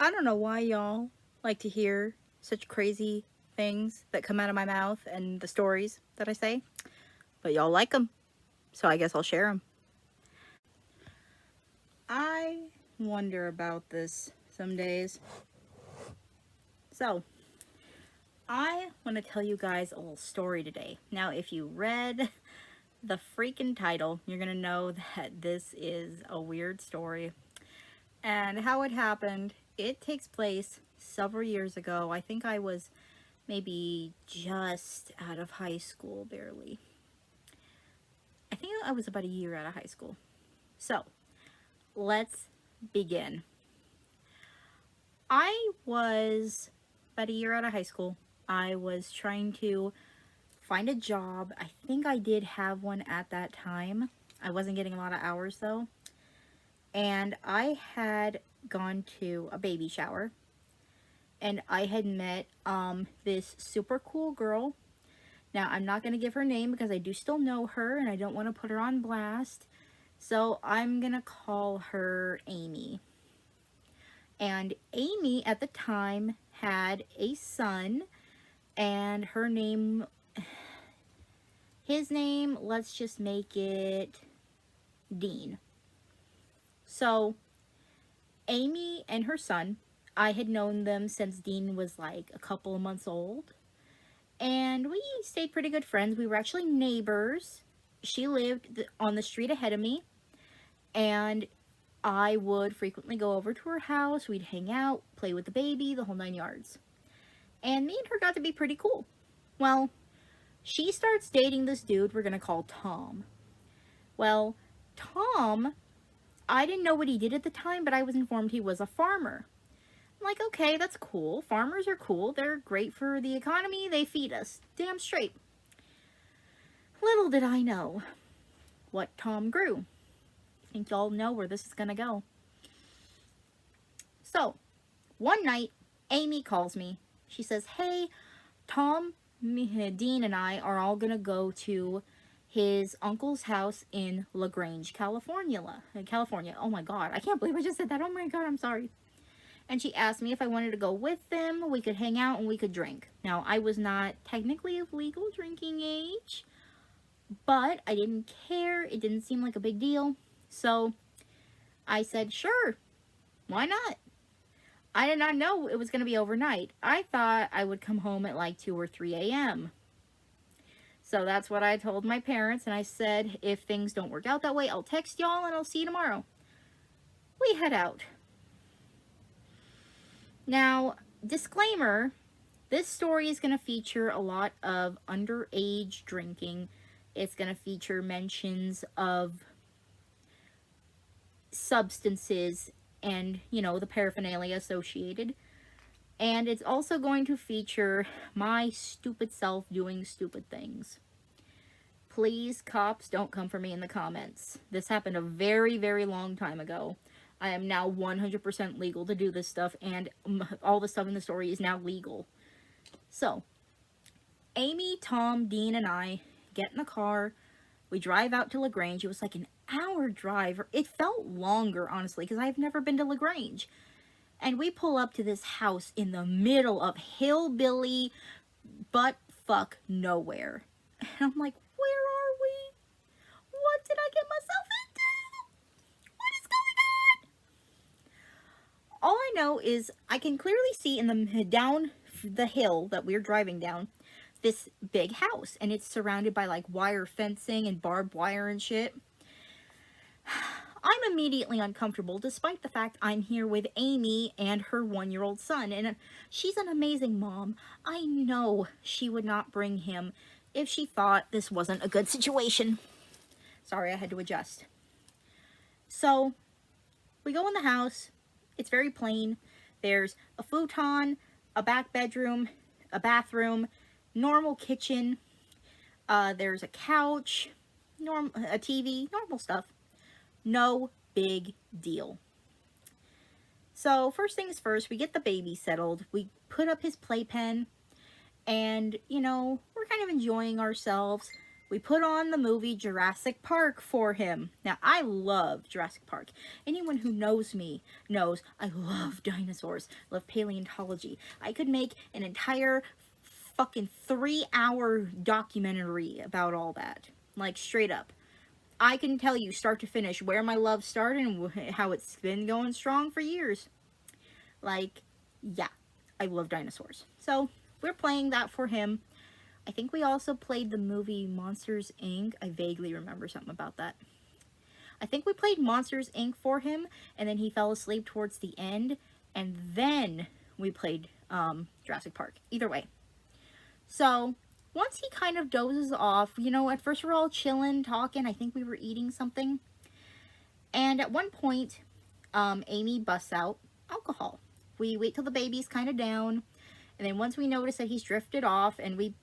I don't know why y'all like to hear such crazy things that come out of my mouth and the stories that I say, but y'all like them, so I guess I'll share them. I wonder about this some days. So, I want to tell you guys a little story today. Now, if you read the freaking title, you're going to know that this is a weird story. And how it happened, it takes place several years ago. I think I was maybe just out of high school, barely. I think I was about a year out of high school. So, let's begin. I was about a year out of high school. I was trying to find a job. I think I did have one at that time. I wasn't getting a lot of hours though. And I had gone to a baby shower. And I had met this super cool girl. Now, I'm not going to give her name because I do still know her and I don't want to put her on blast. So I'm going to call her Amy. And Amy at the time had a son, and his name, let's just make it Dean. So Amy and her son, I had known them since Dean was like a couple of months old. And we stayed pretty good friends. We were actually neighbors. She lived on the street ahead of me. And I would frequently go over to her house. We'd hang out, play with the baby, the whole 9 yards. And me and her got to be pretty cool. Well, she starts dating this dude we're going to call Tom. Well, Tom, I didn't know what he did at the time, but I was informed he was a farmer. I'm like, okay, that's cool. Farmers are cool. They're great for the economy. They feed us. Damn straight. Little did I know what Tom grew. I think y'all know where this is going to go. So, one night, Amy calls me. She says, hey, Tom, Dean, and I are all going to go to his uncle's house in LaGrange, California. Oh my God, I can't believe I just said that. Oh my God, I'm sorry. And she asked me if I wanted to go with them. We could hang out and we could drink. Now, I was not technically of legal drinking age, but I didn't care. It didn't seem like a big deal. So I said, sure, why not? I did not know it was going to be overnight. I thought I would come home at like 2 or 3 a.m. So that's what I told my parents, and I said, if things don't work out that way, I'll text y'all and I'll see you tomorrow. We head out. Now, disclaimer, this story is going to feature a lot of underage drinking. It's going to feature mentions of substances and, the paraphernalia associated. And it's also going to feature my stupid self doing stupid things. Please, cops, don't come for me in the comments. This happened a very, very long time ago. I am now 100% legal to do this stuff, and all the stuff in the story is now legal. So, Amy, Tom, Dean, and I get in the car. We drive out to LaGrange. It was like an hour drive. It felt longer, honestly, because I've never been to LaGrange. And we pull up to this house in the middle of hillbilly butt fuck nowhere. And I'm like, where are we? What did I get myself into? What is going on? All I know is I can clearly see down the hill that we're driving down this big house, and it's surrounded by like wire fencing and barbed wire and shit. I'm immediately uncomfortable despite the fact I'm here with Amy and her 1-year-old son, and she's an amazing mom. I know she would not bring him if she thought this wasn't a good situation. Sorry, I had to adjust. So, we go in the house. It's very plain. There's a futon, a back bedroom, a bathroom, normal kitchen. There's a couch, a TV, normal stuff. No big deal. So first things first, we get the baby settled. We put up his playpen, and we're kind of enjoying ourselves. we put on the movie Jurassic Park for him. Now, I love Jurassic Park. Anyone who knows me knows I love dinosaurs, love paleontology. I could make an entire fucking 3-hour documentary about all that. Like, straight up. I can tell you start to finish where my love started and how it's been going strong for years. Like, yeah, I love dinosaurs. So, we're playing that for him. I think we also played the movie Monsters, Inc. I vaguely remember something about that. I think we played Monsters, Inc. for him, and then he fell asleep towards the end, and then we played Jurassic Park. Either way. So, once he kind of dozes off, you know, at first we're all chilling, talking. I think we were eating something. And at one point, Amy busts out alcohol. We wait till the baby's kind of down, and then once we notice that he's drifted off, and we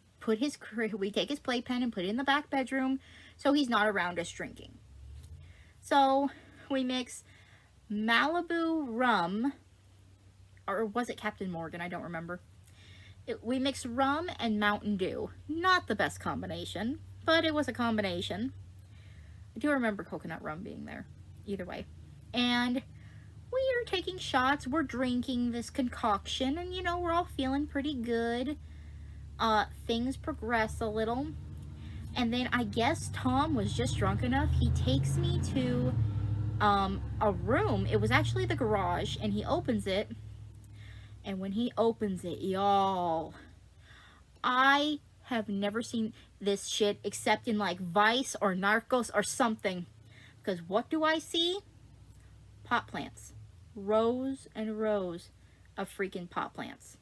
take his playpen and put it in the back bedroom so he's not around us drinking. So we mix Malibu rum, or was it Captain Morgan? I don't remember. We mix rum and Mountain Dew. Not the best combination, but it was a combination. I do remember coconut rum being there. Either way. And we are taking shots. We're drinking this concoction, and you know, we're all feeling pretty good. Things progress a little, and then I guess Tom was just drunk enough. He takes me to a room. It was actually the garage, and he opens it, and when he opens it, y'all, I have never seen this shit except in like Vice or Narcos or something, because what do I see? Pot plants. Rows and rows of freaking pot plants.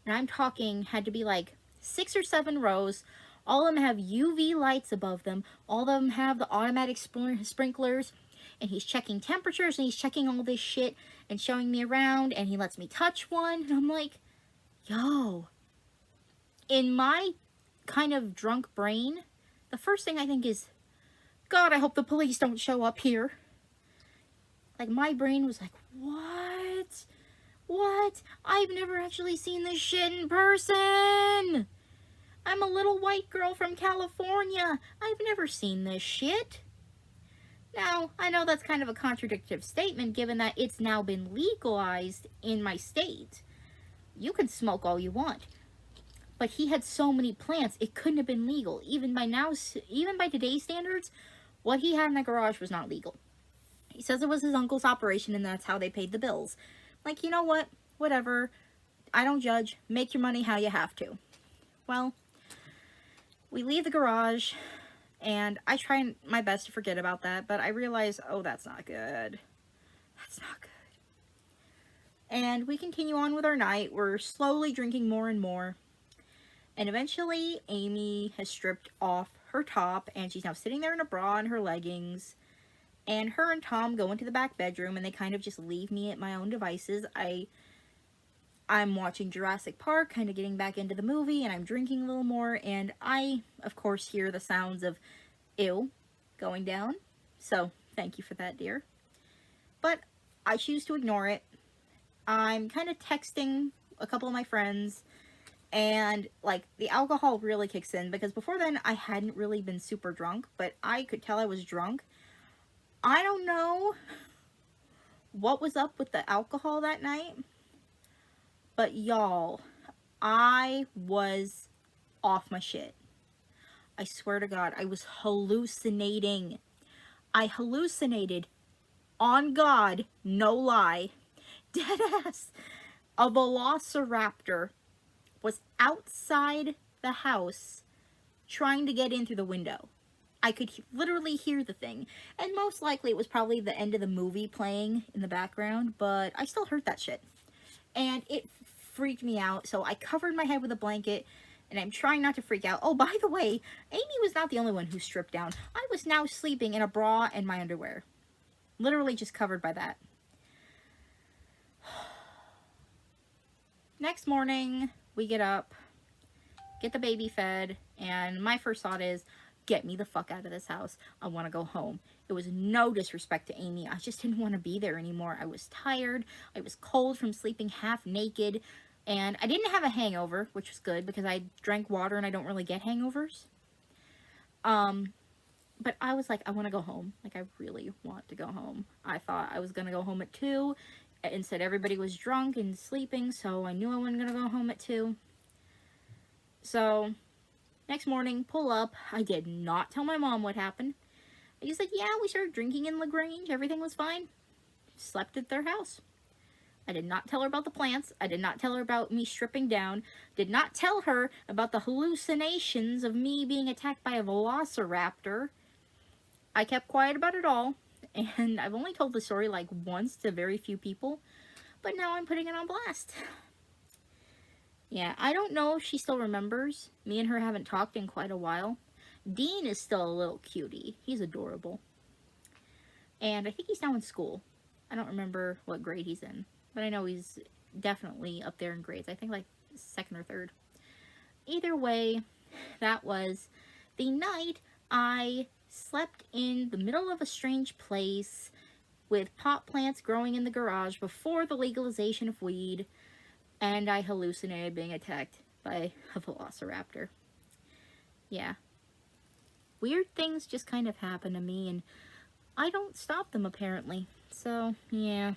And I'm talking, had to be like 6 or 7 rows. All of them have UV lights above them. All of them have the automatic sprinklers. And he's checking temperatures, and he's checking all this shit and showing me around, and he lets me touch one. And I'm like, yo. In my kind of drunk brain, the first thing I think is, God, I hope the police don't show up here. Like, my brain was like, what? What? I've never actually seen this shit in person. I'm a little white girl from California. I've never seen this shit. Now, I know that's kind of a contradictory statement given that it's now been legalized in my state. You can smoke all you want. But he had so many plants, it couldn't have been legal. Even by today's standards, what he had in the garage was not legal. He says it was his uncle's operation and that's how they paid the bills. Like, you know what? Whatever. I don't judge. Make your money how you have to. Well, we leave the garage, and I try my best to forget about that, but I realize, oh, that's not good. That's not good. And we continue on with our night. We're slowly drinking more and more. And eventually, Amy has stripped off her top, and she's now sitting there in a bra and her leggings. And her and Tom go into the back bedroom, and they kind of just leave me at my own devices. I'm watching Jurassic Park, kind of getting back into the movie, and I'm drinking a little more, and I, of course, hear the sounds of ew going down. So, thank you for that, dear. But I choose to ignore it. I'm kind of texting a couple of my friends, and, like, the alcohol really kicks in, because before then, I hadn't really been super drunk, but I could tell I was drunk. I don't know what was up with the alcohol that night, but y'all, I was off my shit. I swear to God, I was hallucinating. I hallucinated, on God, no lie, dead ass. A VELOCIRAPTOR was outside the house trying to get in through the window. I could literally hear the thing, and most likely it was probably the end of the movie playing in the background, but I still heard that shit, and it freaked me out, so I covered my head with a blanket, and I'm trying not to freak out. Oh, by the way, Amy was not the only one who stripped down. I was now sleeping in a bra and my underwear, literally just covered by that. Next morning, we get up, get the baby fed, and my first thought is, get me the fuck out of this house. I want to go home. It was no disrespect to Amy. I just didn't want to be there anymore. I was tired. I was cold from sleeping half naked. And I didn't have a hangover, which was good because I drank water and I don't really get hangovers. But I was like, I want to go home. Like, I really want to go home. I thought I was going to go home at 2. Instead, everybody was drunk and sleeping, so I knew I wasn't going to go home at 2. So, next morning, pull up. I did not tell my mom what happened. I just said, yeah, we started drinking in LaGrange. Everything was fine. Slept at their house. I did not tell her about the plants. I did not tell her about me stripping down. Did not tell her about the hallucinations of me being attacked by a velociraptor. I kept quiet about it all. And I've only told the story like once to very few people. But now I'm putting it on blast. Yeah, I don't know if she still remembers. Me and her haven't talked in quite a while. Dean is still a little cutie. He's adorable. And I think he's now in school. I don't remember what grade he's in. But I know he's definitely up there in grades. I think like 2nd or 3rd. Either way, that was the night I slept in the middle of a strange place with pot plants growing in the garage before the legalization of weed, and I hallucinated being attacked by a velociraptor. Yeah. Weird things just kind of happen to me, and I don't stop them apparently. So, yeah.